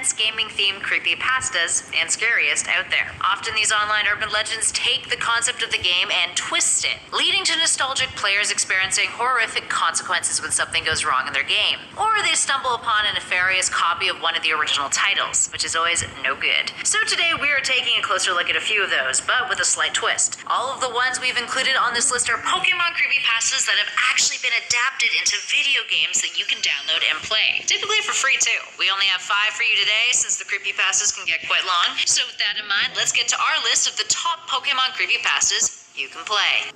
best gaming-themed creepypastas and scariest out there. Often these online urban legends take the concept of the game and twist it, leading to nostalgic players experiencing horrific consequences when something goes wrong in their game. Or they stumble upon a nefarious copy of one of the original titles, which is always no good. So today we are taking a closer look at a few of those, but with a slight twist. All of the ones we've included on this list are Pokemon creepypastas that have actually been adapted into video games that you can download and play. Typically for free too. We only have 5 for you today since the creepypastas can get quite long. So with that in mind, let's get to our list of the top Pokemon creepypastas you can play.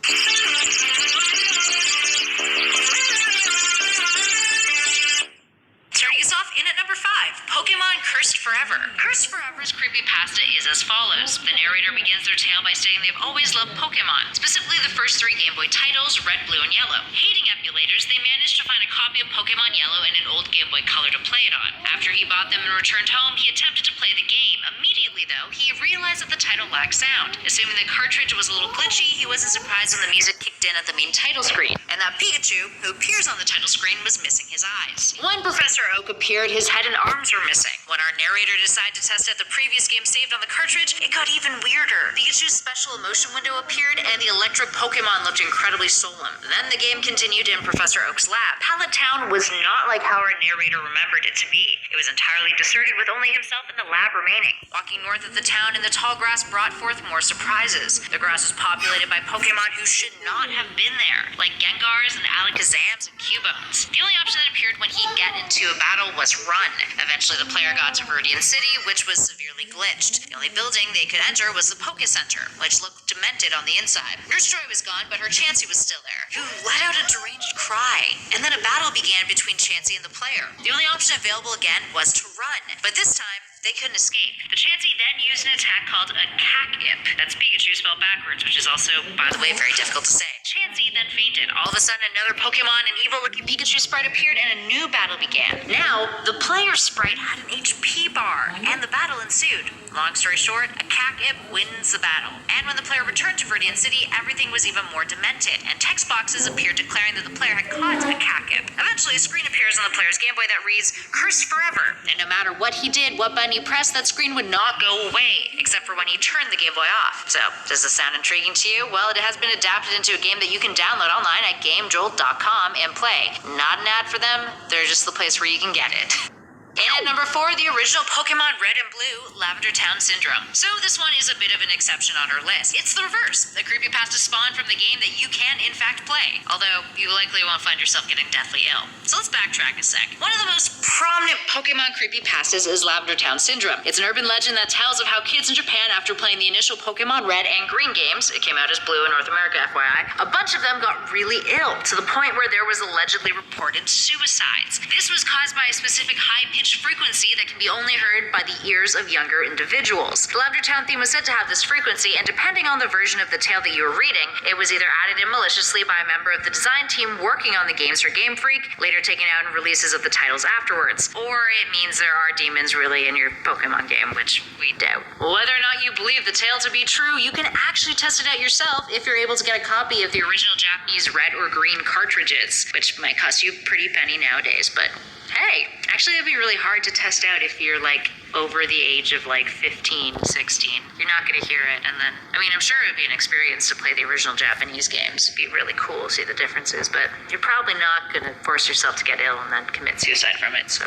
Starting us off in at number 5, Pokemon Cursed Forever. Cursed Forever's creepypasta is as follows. The narrator begins their tale by saying they've always loved Pokemon, specifically the first 3 Game Boy titles, Red, Blue, and Yellow. Hating emulators, they managed to find a copy of Pokemon Yellow and an old Game Boy Color to play it on. After he bought them and returned home, he attempted to play the game. Immediately, though, he realized that the title lacked sound. Assuming the cartridge was a little glitchy, he wasn't surprised when the music kicked in at the main title screen, and that Pikachu, who appears on the title screen, was missing his eyes. When Professor Oak appeared, his head and arms were missing. When our narrator decided to test out the previous game saved on the cartridge, it got even weirder. Pikachu's special emotion window appeared, and the electric Pokemon looked incredibly solemn. Then the game continued in Professor Oak's lab. Pallet Town was not like how our narrator remembered it to be. It was entirely deserted with only himself in the lab remaining. Walking north of the town in the tall grass brought forth more surprises. The grass was populated by Pokemon who should not have been there, like Gengars and Alakazams and Cubones. The only option that appeared when he'd get into a battle was run. Eventually the player got to Viridian City, which was severely glitched. The only building they could enter was the Poke Center, which looked demented on the inside. Nurse Joy was gone, but her Chansey was still there, who let out a deranged cry. And then a battle began between Chansey and the player. The only option available again was to run, but this time they couldn't escape. The Chansey then used an attack called a Cacip. That's Pikachu spelled backwards, which is also, by the way, very difficult to say. Chansey then fainted. All of a sudden, another Pokemon, an evil-looking Pikachu sprite appeared, and a new battle began. Now, the player sprite had an HP bar, and the battle ensued. Long story short, a Cacip wins the battle. And when the player returned to Viridian City, everything was even more demented, and text boxes appeared declaring that the player had caught a Cacip. Eventually, a screen appears on the player's Game Boy that reads, Cursed Forever. And no matter what he did, what button he pressed, that screen would not go away, except for when he turned the Game Boy off. So, does this sound intriguing to you? Well, it has been adapted into a game that you can download online at GameJolt.com and play. Not an ad for them, they're just the place where you can get it. And at number 4, the original Pokemon Red and Blue, Lavender Town Syndrome. So this one is a bit of an exception on our list. It's the reverse. The creepypasta spawned from the game that you can in fact play, although you likely won't find yourself getting deathly ill. So let's backtrack a sec. One of the most prominent Pokemon creepypastas is Lavender Town Syndrome. It's an urban legend that tells of how kids in Japan, after playing the initial Pokemon Red and Green games, it came out as Blue in North America, FYI, a bunch of them got really ill, to the point where there was allegedly reported suicides. This was caused by a specific high-pitched frequency that can be only heard by the ears of younger individuals. The Lavender Town theme was said to have this frequency, and depending on the version of the tale that you were reading, it was either added in maliciously by a member of the design team working on the games for Game Freak, later taken out in releases of the titles afterwards. Or it means there are demons really in your Pokemon game, which we doubt. Whether or not you believe the tale to be true, you can actually test it out yourself if you're able to get a copy of the original Japanese red or green cartridges, which might cost you a pretty penny nowadays, but hey, actually it'd be really hard to test out if you're like over the age of like 15, 16. You're not gonna hear it, and then, I mean, I'm sure it'd be an experience to play the original Japanese games. It'd be really cool to see the differences, but you're probably not gonna force yourself to get ill and then commit suicide from it, so...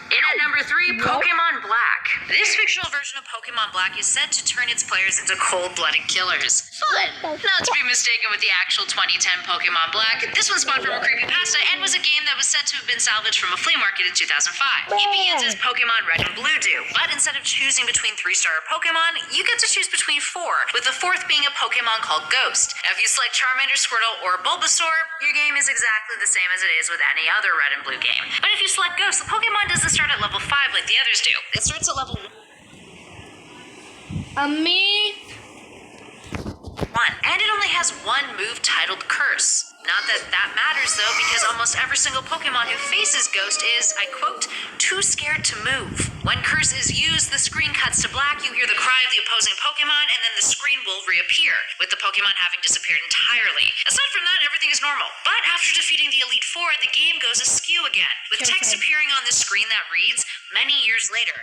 In at number 3, Pokemon Black. This fictional version of Pokemon Black is said to turn its players into cold-blooded killers. Fun! Not to be mistaken with the actual 2010 Pokemon Black, this one spawned from a creepypasta and was a game that was said to have been salvaged from a flea market in 2005. It begins as Pokemon Red and Blue do, but instead of choosing between 3-star Pokemon, you get to choose between 4, with the 4th being a Pokemon called Ghost. Now, if you select Charmander, Squirtle, or Bulbasaur, your game is exactly the same as it is with any other Red and Blue game. But if you select Ghost, the Pokemon doesn't start at level 5 like the others do. It starts at level 1, and it only has one move titled Curse. Not that that matters though, because almost every single Pokemon who faces Ghost is, I quote, too scared to move. When Curse is used, the screen cuts to black, you hear the cry of the opposing Pokemon, and then the screen will reappear, with the Pokemon having disappeared entirely. Aside from that, everything is normal. But after defeating the Elite Four, the game goes askew again, with text appearing on the screen that reads, "Many years later, ...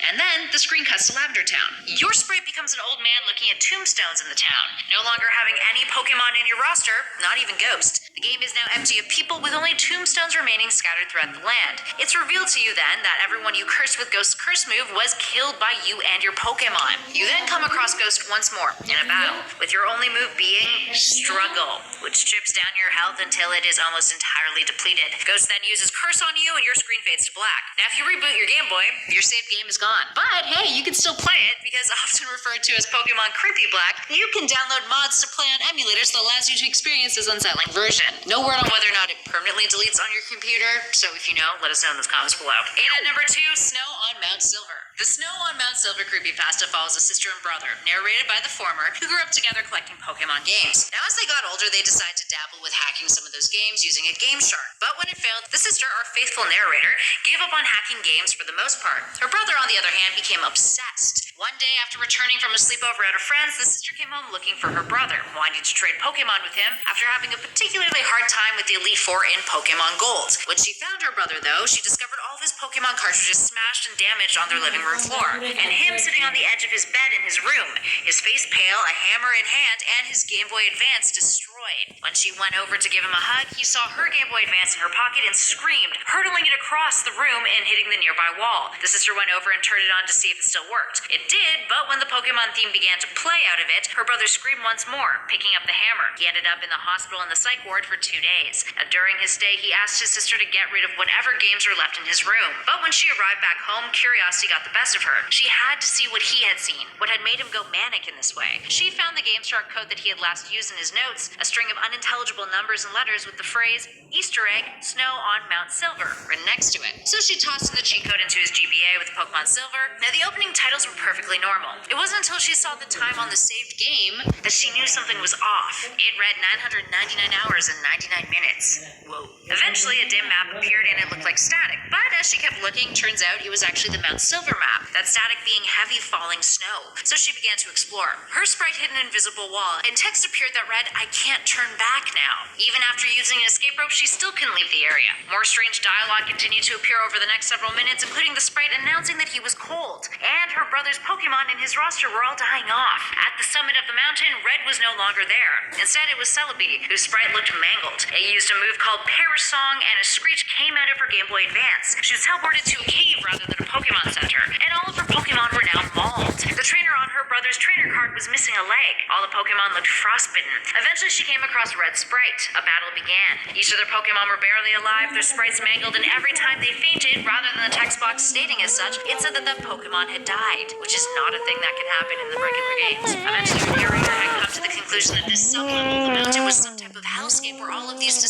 And then the screen cuts to Lavender Town. Your sprite becomes an old man looking at tombstones in the town, no longer having any Pokemon in your roster, not even Ghost. The game is now empty of people with only tombstones remaining scattered throughout the land. It's revealed to you then that everyone you cursed with Ghost's curse move was killed by you and your Pokemon. You then come across Ghost once more in a battle, with your only move being Struggle, which chips down your health until it is almost entirely depleted. Ghost then uses Curse on you and your screen fades to black. Now if you reboot your Game Boy, your saved game is gone. But hey, you can still play it, because often referred to as Pokemon Creepy Black, you can download mods to play on emulators that allows you to experience this unsettling version. No word on whether or not it permanently deletes on your computer, so if you know, let us know in the comments below. And at number 2, Snow on Mount Silver. The Snow on Mount Silver creepypasta follows a sister and brother, narrated by the former, who grew up together collecting Pokemon games. Now as they got older, they decided to dabble with hacking some of those games using a Game Shark. But when it failed, the sister, our faithful narrator, gave up on hacking games for the most part. Her brother, on the other hand, became obsessed. One day, after returning from a sleepover at her friend's, the sister came home looking for her brother, wanting to trade Pokemon with him after having a particularly hard time with the Elite Four in Pokemon Gold. When she found her brother, though, she discovered all of his Pokemon cartridges smashed and damaged on their living room floor, and him sitting on the edge of his bed in his room, his face pale, a hammer in hand, and his Game Boy Advance destroyed. When she went over to give him a hug, he saw her Game Boy Advance in her pocket and screamed, hurtling it across the room and hitting the nearby wall. The sister went over and turned it on to see if it still worked. It did, but when the Pokemon theme began to play out of it, her brother screamed once more, picking up the hammer. He ended up in the hospital in the psych ward for 2 days. During his stay, he asked his sister to get rid of whatever games were left in his room. But when she arrived back home, curiosity got the best of her. She had to see what he had seen, what had made him go manic in this way. She found the Game Shark code that he had last used in his notes, a string of unintelligible numbers and letters with the phrase, "Easter egg, Snow on Mount Silver," written next to it. So she tossed the cheat code into his GBA with Pokemon Silver. Now the opening titles were perfectly normal. It wasn't until she saw the time on the saved game that she knew something was off. It read 999 hours and 99 minutes. Whoa. Eventually a dim map appeared and it looked like static, but as she kept looking, turns out it was actually the Mount Silver map, that static being heavy falling snow. So she began to explore. Her sprite hit an invisible wall, and text appeared that read, "I can't turn back now." Even after using an escape rope, she still couldn't leave the area. More strange dialogue continued to appear over the next several minutes, including the sprite announcing that he was cold, and her brother's Pokemon in his roster were all dying off. At the summit of the mountain, Red was no longer there. Instead, it was Celebi, whose sprite looked mangled. It used a move called Perish Song, and a screech came out of her Game Boy Advance. She was teleported to a cave rather than a Pokemon Center, and all of her Pokemon were now mauled. The trainer on her brother's trainer card was missing a leg. All the Pokemon looked frostbitten. Eventually, she came across Red's sprite. A battle began. Each of their Pokemon were barely alive, their sprites mangled, and every time they fainted, rather than the text box stating as such, it said that Pokemon had died, which is not a thing that can happen in the regular games. Eventually, the narrator had come to the conclusion that this sublevel of the mountain was some type of hellscape where all of these